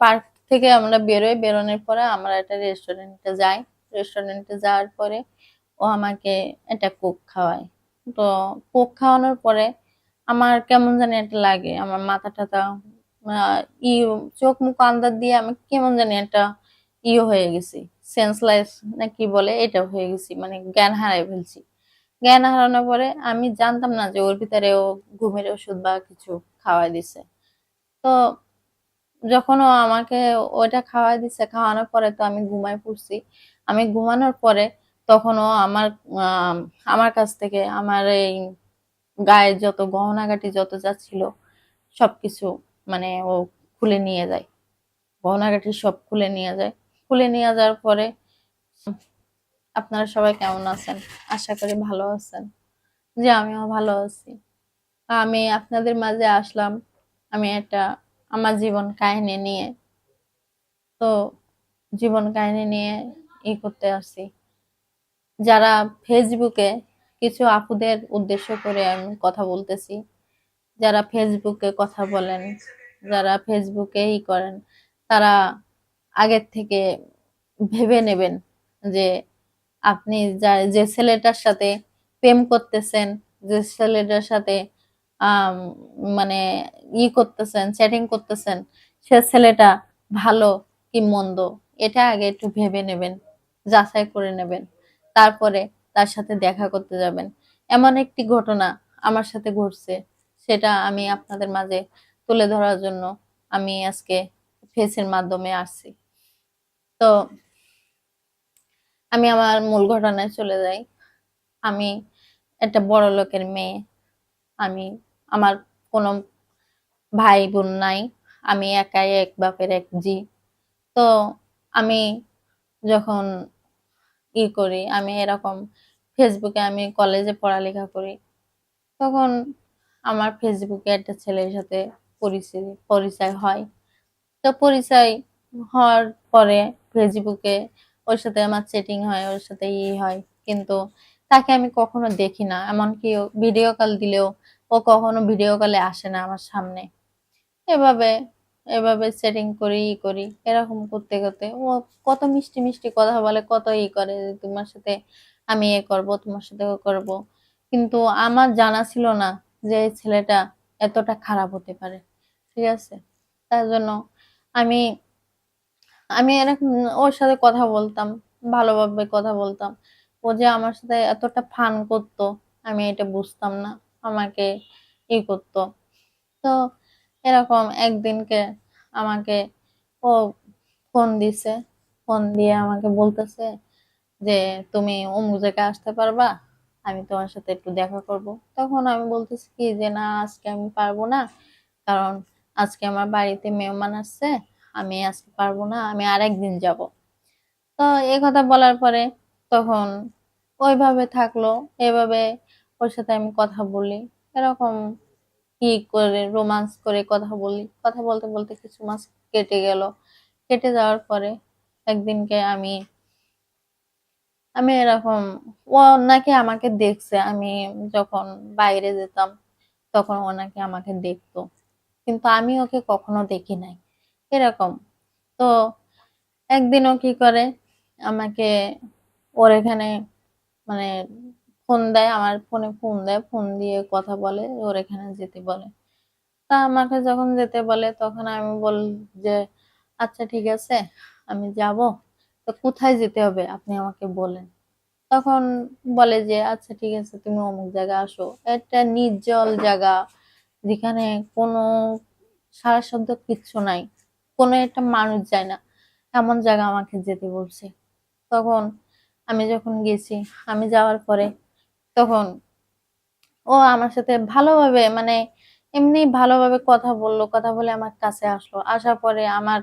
Park থেকে আমরা বেরোই, বেরোনোর পরে আমরা একটা রেস্টুরেন্টে যাই। রেস্টুরেন্টে যাওয়ার পরে ও আমাকে একটা কোক খাওয়ায়। তো কোক খাওয়ানোর পরে আমার কেমন জানি একটা লাগে, আমার মাথা টাথা আহ, ই চোখ মুখ আন্দার দিয়ে আমি কেমন জানি একটা হয়ে গেছি, সেন্সলেস না কি বলে এটা হয়ে গেছি, মানে জ্ঞান হারাই ফেলছি। জ্ঞান হারানোর পরে আমি জানতাম না যে ওর ভিতরে ও ঘুমের ওষুধ বা কিছু খাওয়াই দিছে। তো যখন ও আমাকে ওইটা খাওয়াই দিছে, খাওয়ানোর পরে তো আমি ঘুমাই পড়ছি। আমি ঘুমানোর পরে তখন ও আহ, আমার কাছ থেকে আমার এই গায়ের যত গহনাগাটি যত যা ছিল সবকিছু, মানে ও খুলে নিয়ে যায়। গহনাগাটি সব খুলে নিয়ে যায়। খুলে নিয়ে যাওয়ার পরে আপনারা সবাই কেমন আছেন? আশা করি ভালো আছেন। যে আমিও ভালো আছি। আমি আপনাদের মাঝে আসলাম আমি একটা আমার জীবন কাহিনী নিয়ে। তো জীবন কাহিনী নিয়ে করতে আসছি। যারা ফেসবুকে, কিছু আপুদের উদ্দেশ্য করে আমি কথা বলতেছি, যারা ফেসবুকে কথা বলেন, যারা ফেসবুকে করেন, তারা আগের থেকে ভেবে নেবেন যে আপনি যে ছেলেটার সাথে প্রেম করতেছেন, যে ছেলেটার সাথে আম, মানে করতেছেন, চ্যাটিং করতেছেন, সে ছেলেটা ভালো কি মন্দ এটা আগে একটু ভেবে নেবেন, যাচাই করে নেবেন। তারপরে তার সাথে দেখা করতে যাবেন। এমন একটি ঘটনা আমার সাথে ঘটছে, সেটা আমি আপনাদের মাঝে তুলে ধরার জন্য আমি আজকে ফেসের মাধ্যমে আসছি। তো আমি আমার মূল ঘটনায় চলে যাই। আমি একটা বড় লোকের মেয়ে। আমি আমার কোনো ভাই বোন নাই। আমি একাই এক বাপের এক জি। তো আমি যখন করি, আমি এরকম ফেসবুকে, আমি কলেজে পড়ালেখা করি, তখন আমার ফেসবুকে একটা ছেলের সাথে পরিচয় হয়। তো পরিচয় হওয়ার পরে ফেসবুকে ওর সাথে আমার চ্যাটিং হয়, ওর সাথে হয়, কিন্তু তাকে আমি কখনো দেখি না। এমনকি ভিডিও কল দিলেও ও কখনো ভিডিও কলে আসে না আমার সামনে। এভাবে এভাবে সেটিং করি, করি, এরকম করতে করতে ও কত মিষ্টি মিষ্টি কথা বলে, কত করে যে তোমার সাথে আমি করব, তোমার সাথে করব। কিন্তু আমার জানা ছিল না যে এই ছেলেটা এতটা খারাপ হতে পারে। ঠিক আছে, তার জন্য আমি আমি এরকম ওর সাথে কথা বলতাম, ভালোভাবে কথা বলতাম। ও যে আমার সাথে এতটা ফান করতো আমি এটা বুঝতাম না, আমাকে করতো। তো এরকম একদিনকে আমাকে ও ফোন দিছে, ফোন দিয়ে আমাকে বলতেছে যে তুমি অমুক জায়গায় আসতে পারবা, আমি তোমার সাথে একটু দেখা করব। তখন আমি বলতেছি কি যে না, আজকে আমি পারবো না, কারণ আজকে আমার বাড়িতে মেহমান আসছে, আমি আজকে পারবো না, আমি আরেকদিন যাব। তো এই কথা বলার পরে তখন ওইভাবে থাকলো। এভাবে ওর সাথে আমি কথা বলি, এরকম করে রোমান্স করে কথা বলি। কথা বলতে বলতে কিছু মাস কেটে গেল। কেটে যাওয়ার পরে একদিনকে আমি আমি এরকম, ও নাকি আমাকে দেখছে, আমি যখন বাইরে যেতাম তখন ও নাকি আমাকে দেখতো, কিন্তু আমি ওকে কখনো দেখি নাই এরকম। তো একদিন ও কি করে আমাকে ওর এখানে, মানে ফোন দেয়, আমার ফোনে ফোন দেয়, ফোন দিয়ে কথা বলে, ওর এখানে যেতে বলে। তা আমাকে যখন যেতে বলে তখন আমি বল যে আচ্ছা ঠিক আছে, আমি যাব। তো কোথায় যেতে হবে আপনি আমাকে বলেন। তখন বলে যে আচ্ছা ঠিক আছে, তুমি অমুক জায়গায় আসো, একটা নির্জল জায়গা, যেখানে কোনো সারা শব্দ কিচ্ছু নাই, কোনো একটা মানুষ যায় না, এমন জায়গা আমাকে যেতে বলছে। তখন আমি যখন গেছি, আমি যাওয়ার পরে তখন ও আমার সাথে ভালোভাবে, মানে এমনি ভালোভাবে কথা বললো, কথা বলে আমার কাছে আসলো। আসার পরে আমার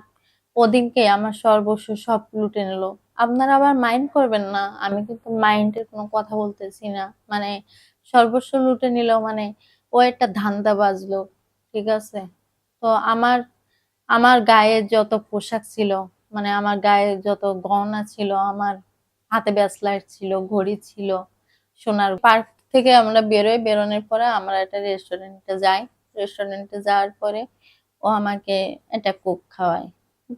ওদিনকে আমার সর্বস্ব সব লুটে নিল। আপনারা আবার মাইন্ড করবেন না, আমি কিন্তু মাইন্ডের কোনো কথা বলতেছি না। মানে সর্বস্ব লুটে নিল, মানে ও একটা ধান্দা বাজলো। ঠিক আছে, তো আমার আমার গায়ে যত পোশাক ছিল, মানে আমার গায়ে যত গহনা ছিল, আমার হাতে ব্রেসলেট ছিল, ঘড়ি ছিল, সোনার। পার্ক থেকে আমরা বেরোই, বেরোনোর পরে আমরা একটা রেস্টুরেন্টে যাই। রেস্টুরেন্টে যাওয়ার পরে ও আমাকে একটা কোক খাওয়ায়।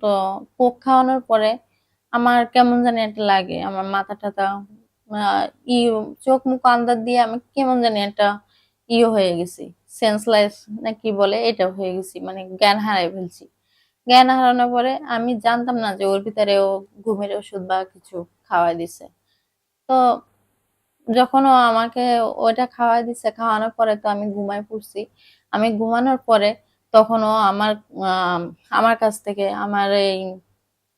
তো কোক খাওয়ানোর পরে আমার কেমন জানি একটা লাগে, আমার মাথা টাথা ই চোখ মুখ আন্দাজ দিয়ে আমি কেমন জানি একটা হয়ে গেছি, সেন্সলেস না কি বলে এটা হয়ে গেছি, মানে জ্ঞান হারাই ফেলছি। জ্ঞান হারানোর পরে আমি জানতাম না যে ওর ভিতরে ও ঘুমের ওষুধ বা কিছু খাওয়াই দিছে। তো যখন ও আমাকে ওইটা খাওয়াই দিছে, খাওয়ানোর পরে তো আমি ঘুমায় পড়ছি। আমি ঘুমানোর পরে তখন ও আম, আমার কাছ থেকে আমার এই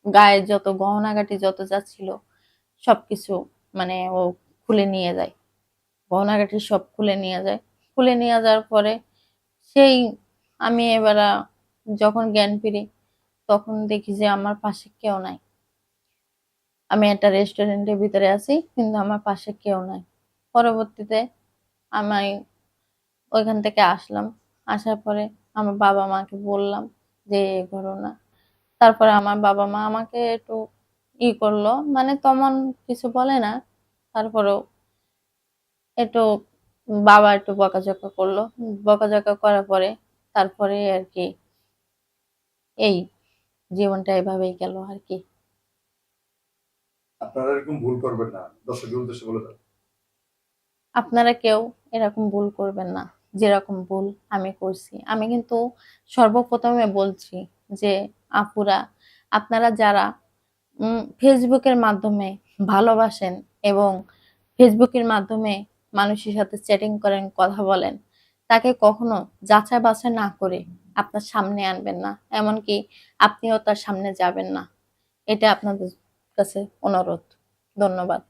গায়ের যত গহনাগাটি যত যা ছিল সবকিছু মানে ও খুলে নিয়ে যায়, গহনাগাটি সব খুলে নিয়ে যায়। খুলে নিয়ে যাওয়ার পরে সেই আমি এবার যখন জ্ঞান ফিরি তখন দেখি যে আমার পাশে কেউ নাই। আমি একটা রেস্টুরেন্টের ভিতরে আছি কিন্তু আমার পাশে কেউ নাই। পরবর্তীতে আমি ওইখান থেকে আসলাম। আসার পরে আমার বাবা মাকে বললাম যে এই ঘটনা। তারপরে আমার বাবা মা আমাকে একটু করলো, মানে তেমন কিছু বলে না, তারপরেও একটু বাবা একটু বকাঝকা করলো। বকাঝকা করার পরে তারপরে আর কি এই জীবনটা এভাবেই গেল আর কি। আপনারা এরকম ভুল করবেন না, দর্শকের উদ্দেশ্যে বলে দেন। আপনারা কেউ এরকম ভুল করবেন না যেরকম ভুল আমি করছি। আমি কিন্তু সর্বপ্রথমে বলছি যে আপুরা, আপনারা যারা ফেসবুকের মাধ্যমে ভালোবাসেন এবং ফেসবুকের মাধ্যমে মানুষের সাথে চ্যাটিং করেন, কথা বলেন, তাকে কখনো যাচাই বাছাই না করে আপনার সামনে আনবেন না, এমনকি আপনিও তার সামনে যাবেন না। এটা আপনাদের কাছে অনুরোধ। ধন্যবাদ।